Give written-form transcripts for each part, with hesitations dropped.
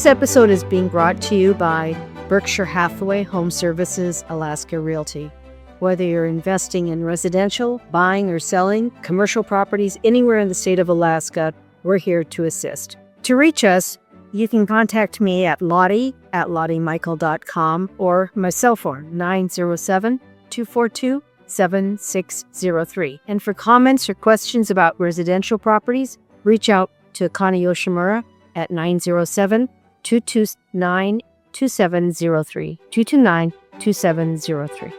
This episode is being brought to you by Berkshire Hathaway Home Services Alaska Realty. Whether you're investing in residential, buying or selling commercial properties anywhere in the state of Alaska, we're here to assist. To reach us, you can contact me at lottie@lottiemichael.com or my cell phone, 907-242-7603. And for comments or questions about residential properties, reach out to Connie Yoshimura at 907-229-2703, 229-2703.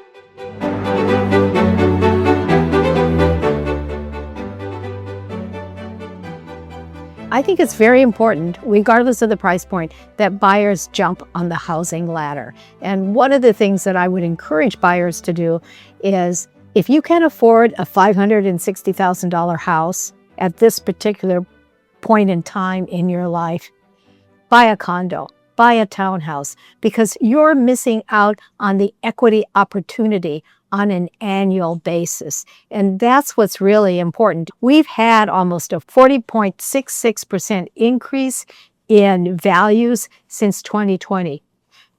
I think it's very important, regardless of the price point, that buyers jump on the housing ladder. And one of the things that I would encourage buyers to do is, if you can afford a $560,000 house at this particular point in time in your life, buy a condo, buy a townhouse, because you're missing out on the equity opportunity on an annual basis. And that's what's really important. We've had almost a 40.66% increase in values since 2020.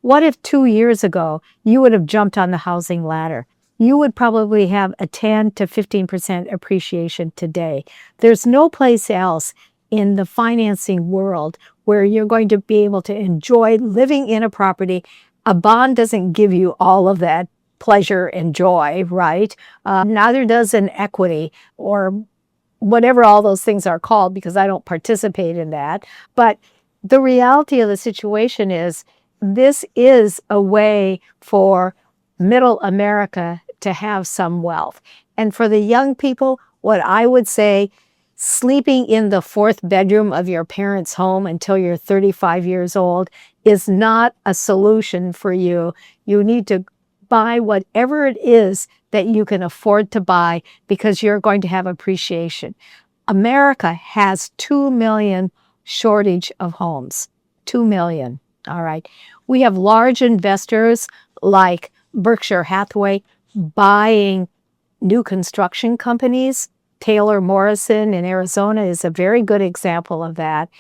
What if 2 years ago you would have jumped on the housing ladder? You would probably have a 10 to 15% appreciation today. There's no place else in the financing world where you're going to be able to enjoy living in a property. A bond doesn't give you all of that pleasure and joy, right? Neither does an equity or whatever all those things are called, because I don't participate in that. But the reality of the situation is, this is a way for middle America to have some wealth. And for the young people, what I would say, sleeping in the fourth bedroom of your parents' home until you're 35 years old is not a solution for you. You need to buy whatever it is that you can afford to buy, because you're going to have appreciation. America has 2 million shortage of homes. 2 million, all right? We have large investors like Berkshire Hathaway buying new construction companies. Taylor Morrison in Arizona is a very good example of that.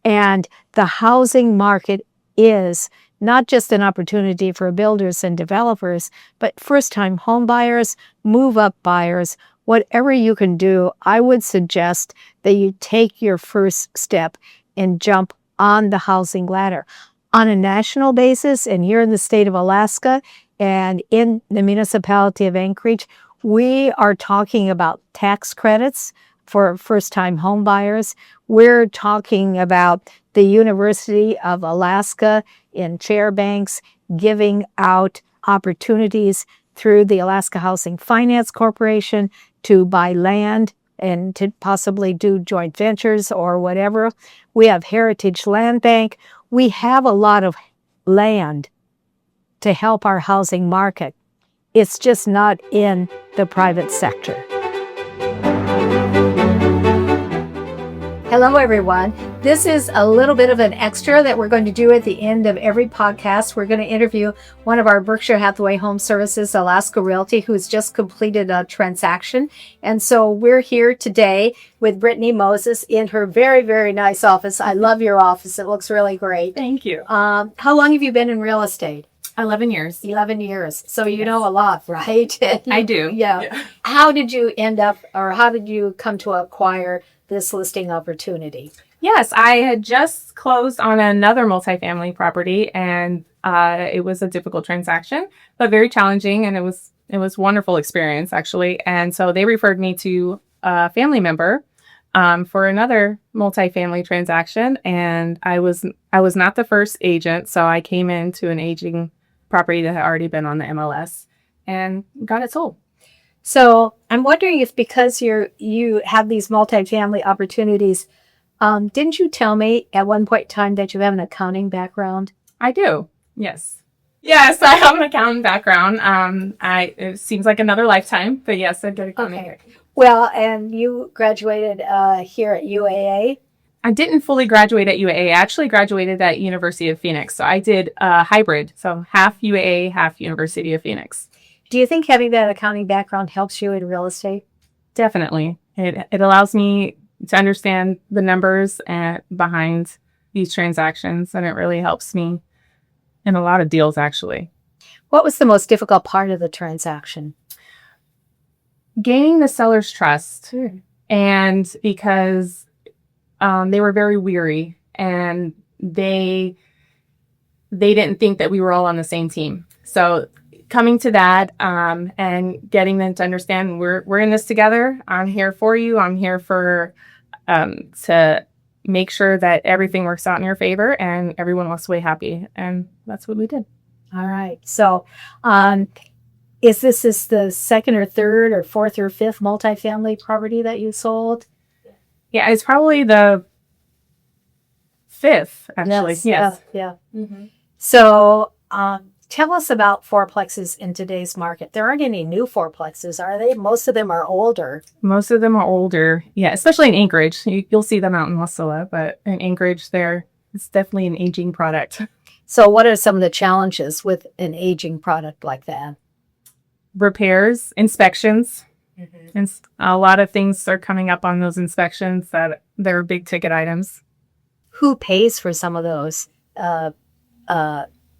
And the housing market is not just an opportunity for builders and developers, but first-time home buyers, move-up buyers. Whatever you can do, I would suggest that you take your first step and jump on the housing ladder. On a national basis, and here in the state of Alaska and in the municipality of Anchorage, we are talking about tax credits for first-time home buyers. We're talking about the University of Alaska in Fairbanks giving out opportunities through the Alaska Housing Finance Corporation to buy land and to possibly do joint ventures or whatever. We have Heritage Land Bank. We have a lot of land to help our housing market. It's just not in the private sector. Hello, everyone. This is a little bit of an extra that we're going to do at the end of every podcast. We're going to interview one of our Berkshire Hathaway Home Services Alaska Realty who's just completed a transaction. And so we're here today with Brittany Moses in her very, very nice office. I love your office. It looks really great. Thank you. How long have you been in real estate? 11 years. 11 years. So you know a lot, right? I do. Yeah. How did you end up, or how did you come to acquire this listing opportunity? Yes, I had just closed on another multifamily property, and it was a difficult transaction, but very challenging, and it was wonderful experience, actually. And so they referred me to a family member for another multifamily transaction, and I was not the first agent, so I came into an aging property that had already been on the MLS and got it sold. So I'm wondering if, because you have these multifamily opportunities, didn't you tell me at one point in time that you have an accounting background? I do. Yes. Yes, I have an accounting background. It seems like another lifetime, but yes, I did accounting. Okay. Well, and you graduated here at UAA? I didn't fully graduate at UAA. I actually graduated at University of Phoenix. So I did a hybrid. So half UAA, half University of Phoenix. Do you think having that accounting background helps you in real estate? Definitely. It allows me to understand the numbers behind these transactions, and it really helps me in a lot of deals, actually. What was the most difficult part of the transaction? Gaining the seller's trust, and because they were very weary, and they didn't think that we were all on the same team. So coming to that and getting them to understand we're in this together. I'm here for you. I'm here for to make sure that everything works out in your favor and everyone walks away happy. And that's what we did. All right. So is this the second or third or fourth or fifth multifamily property that you sold? Yeah, it's probably the fifth, actually. Yes. Yeah. So tell us about fourplexes in today's market. There aren't any new fourplexes, are they? Most of them are older. Most of them are older. Yeah, especially in Anchorage. You'll see them out in Wasilla, but in Anchorage, it's definitely an aging product. So what are some of the challenges with an aging product like that? Repairs, inspections. And a lot of things are coming up on those inspections that they're big ticket items. Who pays for some of those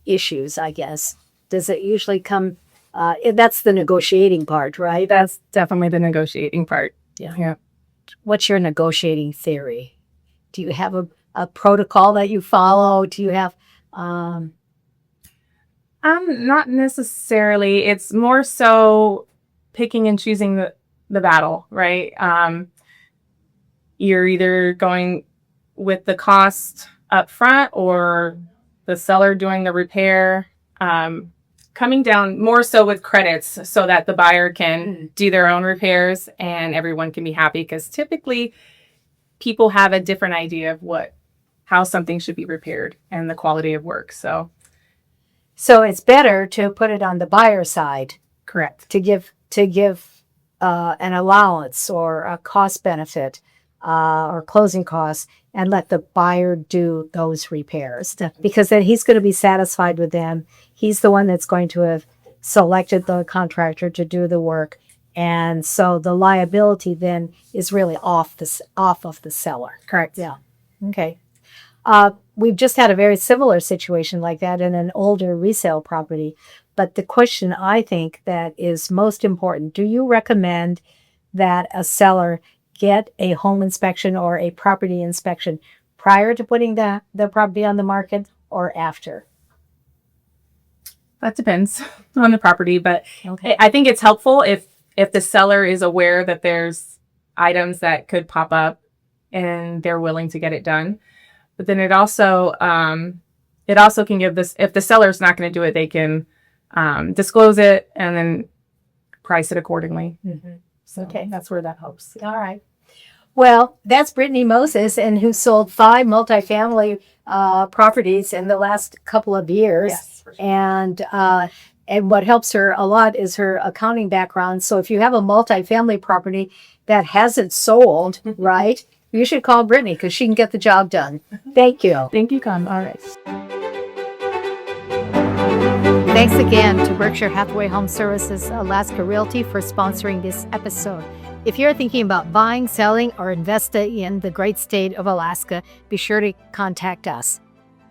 issues, I guess? Does it usually come, that's the negotiating part, right? That's definitely the negotiating part. Yeah. What's your negotiating theory? Do you have a protocol that you follow? Do you have... Not necessarily. It's more so picking and choosing the battle, right? You're either going with the cost up front or the seller doing the repair, coming down more so with credits so that the buyer can do their own repairs and everyone can be happy, because typically people have a different idea of how something should be repaired and the quality of work. So it's better to put it on the buyer side. Correct. To give an allowance or a cost benefit or closing costs, and let the buyer do those repairs, because then he's going to be satisfied with them. He's the one that's going to have selected the contractor to do the work, and so the liability then is really off of the seller. Correct. Yeah. Okay. We've just had a very similar situation like that in an older resale property. But the question I think that is most important, do you recommend that a seller get a home inspection or a property inspection prior to putting the property on the market or after? That depends on the property, but Okay. I think it's helpful if the seller is aware that there's items that could pop up and they're willing to get it done. But then it also can give this, if the seller's not going to do it, they can disclose it and then price it accordingly. So Okay. that's where that helps. All right. Well, that's Brittany Moses, and who sold 5 multifamily properties in the last couple of years. Yes, for sure. And what helps her a lot is her accounting background. So if you have a multifamily property that hasn't sold, right, you should call Brittany because she can get the job done. Thank you. Thank you, Con. All right. Thanks again to Berkshire Hathaway Home Services Alaska Realty for sponsoring this episode. If you're thinking about buying, selling, or investing in the great state of Alaska, be sure to contact us.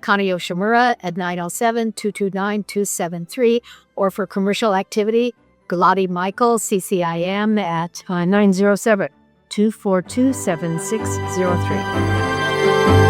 Connie Yoshimura at 907-229-273, or for commercial activity, Galati Michael, CCIM at 907-242-7603.